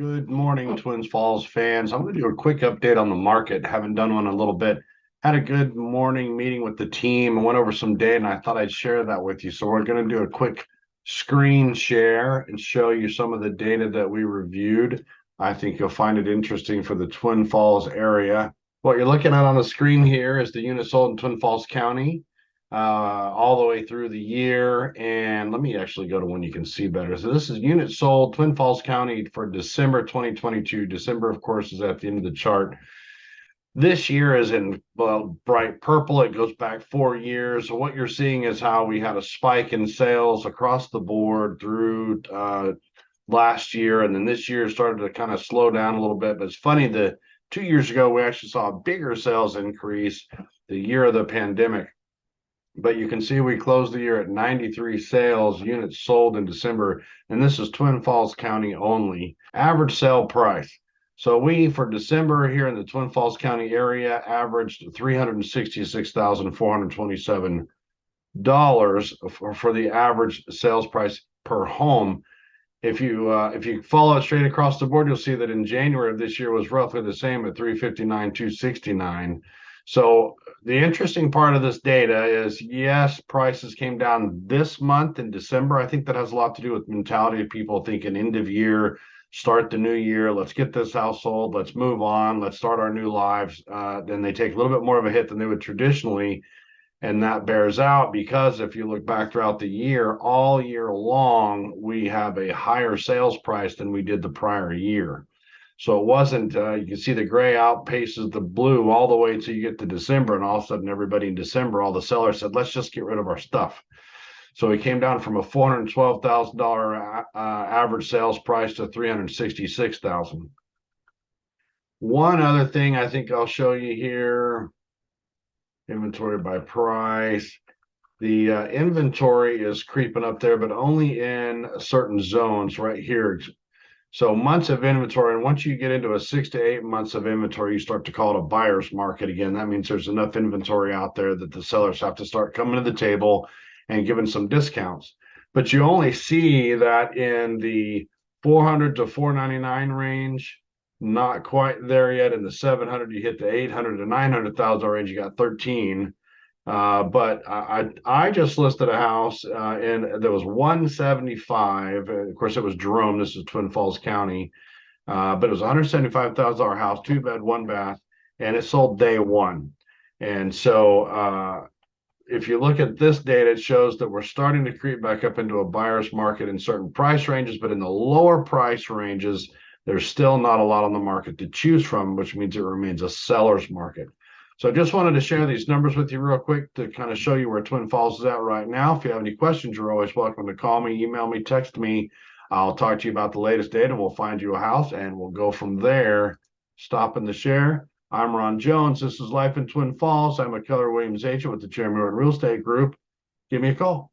Good morning, Twins Falls fans. I'm going to do a quick update on the market. Haven't done one in a little bit. Had a good morning meeting with the team and went over some data, and I thought I'd share that with you. So we're going to do a quick screen share and show you some of the data that we reviewed. I think you'll find it interesting for the Twin Falls area. What you're looking at on the screen here is the units sold in Twin Falls County all the way through the year. And let me actually go to one you can see better. So this is units sold Twin Falls County for December 2022. December, of course, is at the end of the chart. This year is in bright purple. It goes back 4 years. So what you're seeing is how we had a spike in sales across the board through last year, and then this year started to kind of slow down a little bit. But it's funny, the 2 years ago we actually saw a bigger sales increase the year of the pandemic. But you can see we closed the year at 93 sales units sold in December, and this is Twin Falls County only. Average sale price. So we, for December here in the Twin Falls County area, averaged $366,427 for the average sales price per home. If you follow it straight across the board, you'll see that in January of this year was roughly the same at 359,269. So the interesting part of this data is, yes, prices came down this month in December. I think that has a lot to do with mentality of people thinking end of year, start the new year, let's get this house sold, let's move on, let's start our new lives. Then they take a little bit more of a hit than they would traditionally. And that bears out because if you look back throughout the year, all year long, we have a higher sales price than we did the prior year. So it wasn't, you can see the gray outpaces the blue all the way till you get to December. And all of a sudden, everybody in December, all the sellers said, let's just get rid of our stuff. So we came down from a $412,000 average sales price to $366,000. One other thing I think I'll show you here, inventory by price. The inventory is creeping up there, but only in certain zones right here. So months of inventory, and once you get into a 6 to 8 months of inventory, you start to call it a buyer's market again. That means there's enough inventory out there that the sellers have to start coming to the table and giving some discounts. But you only see that in the 400 to 499 range, not quite there yet. In the 700, you hit the 800 to 900,000 range, you got 13. But I just listed a house and there was 175. Of course, it was Jerome. This is Twin Falls County, but it was $175,000 house, 2 bed, 1 bath, and it sold day one. And so if you look at this data, it shows that we're starting to creep back up into a buyer's market in certain price ranges, but in the lower price ranges, there's still not a lot on the market to choose from, which means it remains a seller's market. So I just wanted to share these numbers with you real quick to kind of show you where Twin Falls is at right now. If you have any questions, you're always welcome to call me, email me, text me. I'll talk to you about the latest data. We'll find you a house and we'll go from there. Stopping the share. I'm Ron Jones. This is Life in Twin Falls. I'm a Keller Williams agent with the Chairman Real Estate Group. Give me a call.